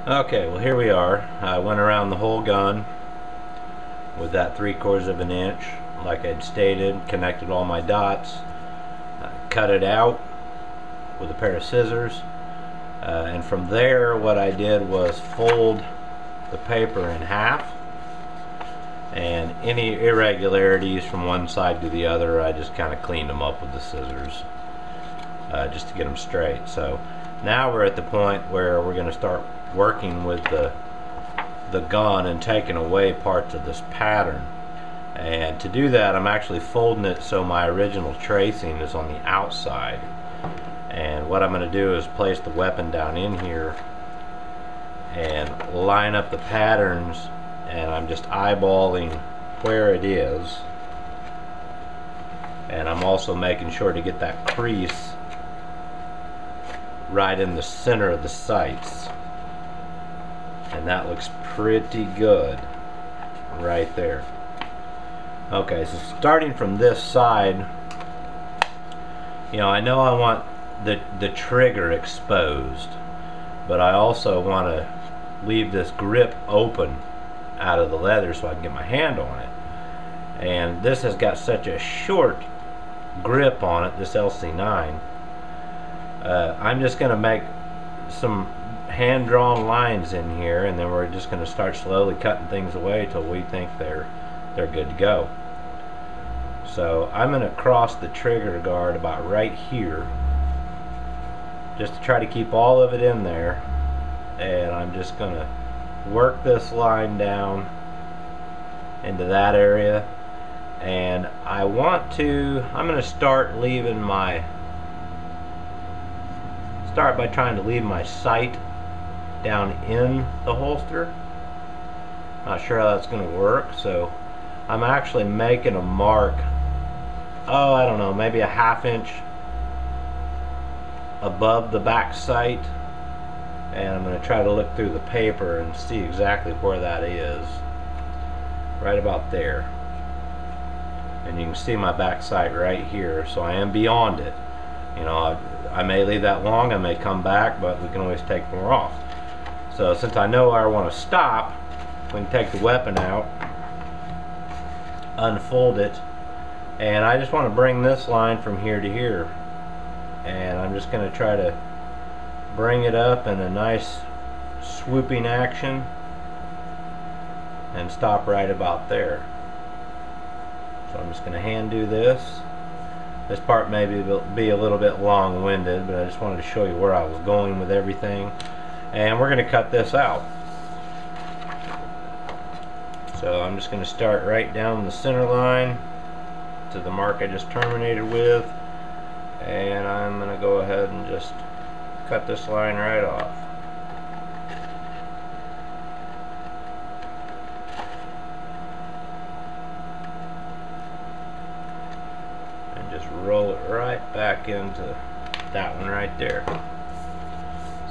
Okay, well here we are. I went around the whole gun with that 3/4 of an inch, like I'd stated, connected all my dots, cut it out with a pair of scissors, and from there what I did was fold the paper in half, and any irregularities from one side to the other I just kind of cleaned them up with the scissors, just to get them straight. So now we're at the point where we're going to start working with the gun and taking away parts of this pattern. And to do that, I'm actually folding it so my original tracing is on the outside. And what I'm going to do is place the weapon down in here and line up the patterns, and I'm just eyeballing where it is, and I'm also making sure to get that crease right in the center of the sights, and that looks pretty good right there. Okay, so starting from this side, you know, I know I want the trigger exposed, but I also want to leave this grip open out of the leather so I can get my hand on it. And this has got such a short grip on it, this LC9. I'm just going to make some hand-drawn lines in here, and then we're just going to start slowly cutting things away till we think they're good to go. So I'm going to cross the trigger guard about right here, just to try to keep all of it in there, and I'm just going to work this line down into that area. And I'm going to start by trying to leave my sight down in the holster. Not sure how that's going to work, so I'm actually making a mark, I don't know, maybe a 1/2 inch above the back sight, and I'm going to try to look through the paper and see exactly where that is. Right about there. And you can see my back sight right here, so I am beyond it. You know, I may leave that long, I may come back, but we can always take more off. So since I know where I want to stop, we can take the weapon out, unfold it, and I just want to bring this line from here to here, and I'm just going to try to bring it up in a nice swooping action and stop right about there. So I'm just going to hand do this. This part may be a little bit long-winded, but I just wanted to show you where I was going with everything. And we're going to cut this out. So I'm just going to start right down the center line to the mark I just terminated with, and I'm going to go ahead and just cut this line right off. And just roll it right back into that one right there.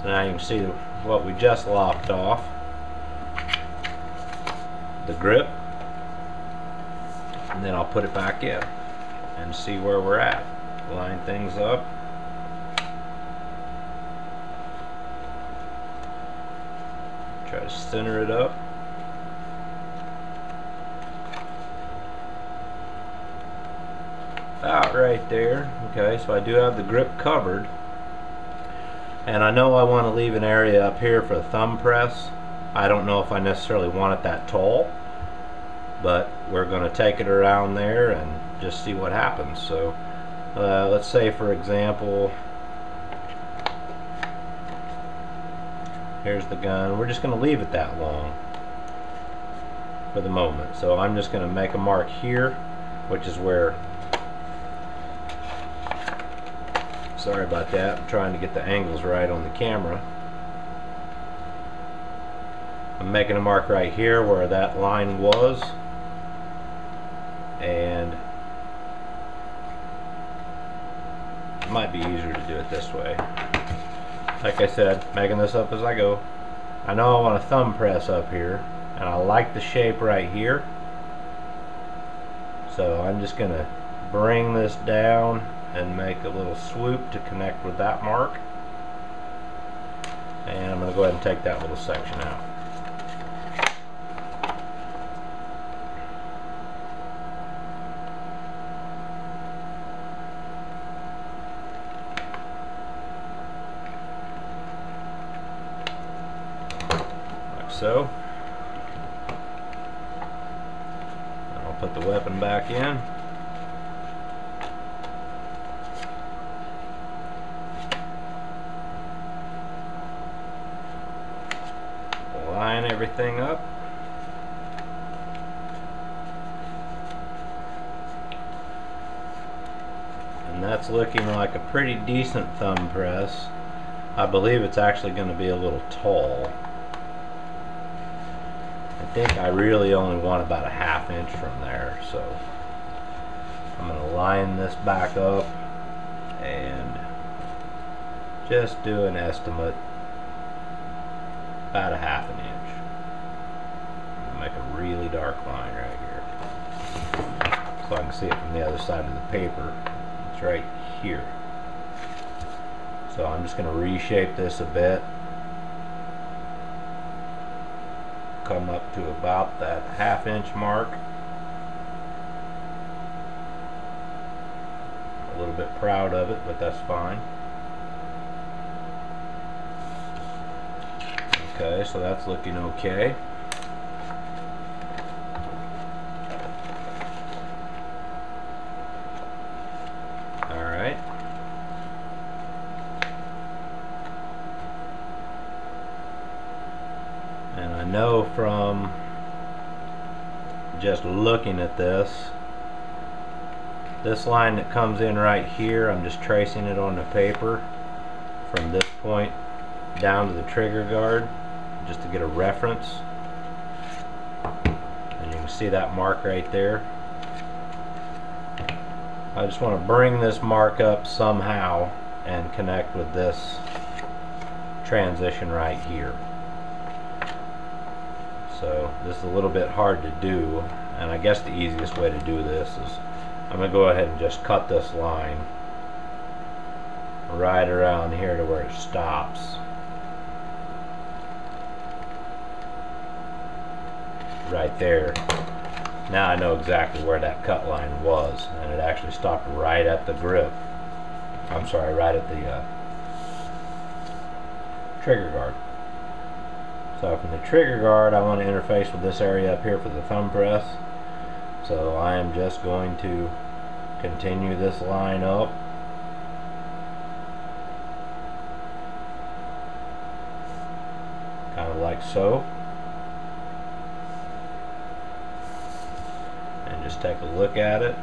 So now you can see what we just lopped off. The grip, and then I'll put it back in and see where we're at. Line things up. Try to center it up. About right there. Okay, so I do have the grip covered, and I know I want to leave an area up here for a thumb press. I don't know if I necessarily want it that tall, but we're going to take it around there and just see what happens. So let's say, for example, here's the gun. We're just going to leave it that long for the moment. So I'm just going to make a mark here, which is where, sorry about that, I'm trying to get the angles right on the camera. I'm making a mark right here where that line was, and it might be easier to do it this way. Like I said, making this up as I go. I know I want a thumb press up here, and I like the shape right here, so I'm just going to bring this down and make a little swoop to connect with that mark. And I'm going to go ahead and take that little section out. Like so. I'll put the weapon back in. Line everything up. And that's looking like a pretty decent thumb press. I believe it's actually going to be a little tall. I think I really only want about a ½ inch from there, so I'm going to line this back up and just do an estimate about a ½ inch. Make a really dark line right here so I can see it from the other side of the paper. It's right here. So I'm just going to reshape this a bit, come up to about that ½ inch mark. A little bit proud of it, but that's fine. Okay, so that's looking okay. Alright. And I know from just looking at this line that comes in right here, I'm just tracing it on the paper from this point down to the trigger guard, just to get a reference. And you can see that mark right there. I just want to bring this mark up somehow and connect with this transition right here. So this is a little bit hard to do, and I guess the easiest way to do this is I'm going to go ahead and just cut this line right around here to where it stops. Right there. Now I know exactly where that cut line was, and it actually stopped right at the grip. I'm sorry, right at the trigger guard. So from the trigger guard I want to interface with this area up here for the thumb press. So I am just going to continue this line up. Kind of like so. And just take a look at it.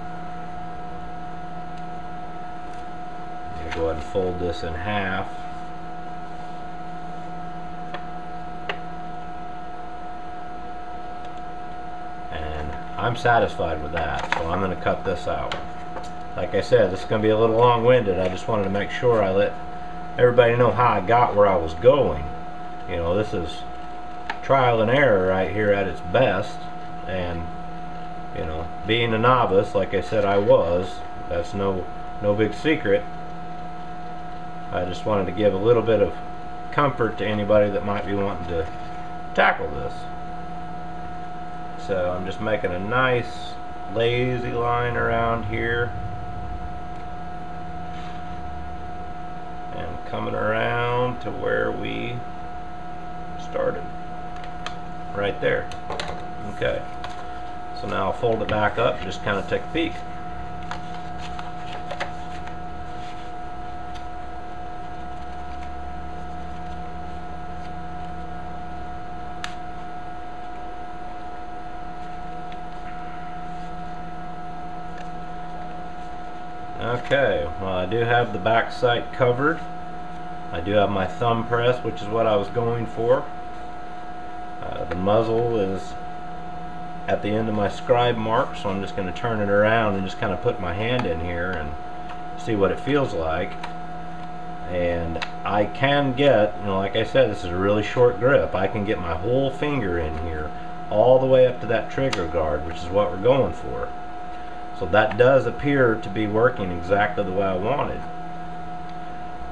I'm going to go ahead and fold this in half. And I'm satisfied with that, so I'm going to cut this out. Like I said, this is going to be a little long-winded. I just wanted to make sure I let everybody know how I got where I was going. You know, this is trial and error right here at its best, and you know, being a novice, like I said I was, that's no big secret. I just wanted to give a little bit of comfort to anybody that might be wanting to tackle this. So I'm just making a nice lazy line around here and coming around to where we started, right there. Okay, so now I'll fold it back up and just kind of take a peek. Okay, well, I do have the back sight covered. I do have my thumb press, which is what I was going for. The muzzle is at the end of my scribe mark, so I'm just going to turn it around and just kind of put my hand in here and see what it feels like. And I can get, you know, like I said, this is a really short grip. I can get my whole finger in here all the way up to that trigger guard, which is what we're going for. So that does appear to be working exactly the way I wanted.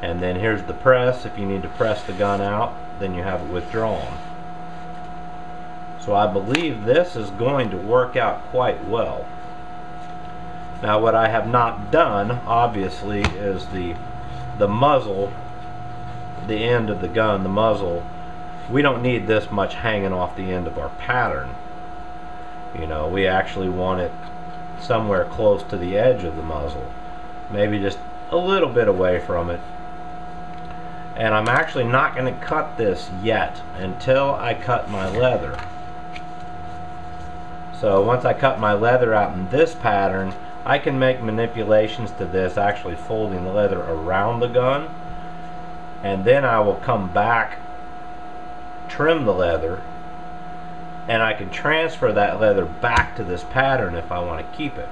And then here's the press. If you need to press the gun out, then you have it withdrawn. So I believe this is going to work out quite well. Now what I have not done, obviously, is the muzzle, the end of the gun, the muzzle. We don't need this much hanging off the end of our pattern. You know, we actually want it somewhere close to the edge of the muzzle. Maybe just a little bit away from it. And I'm actually not going to cut this yet until I cut my leather. So once I cut my leather out in this pattern, I can make manipulations to this, actually folding the leather around the gun, and then I will come back, trim the leather, and I can transfer that leather back to this pattern if I want to keep it.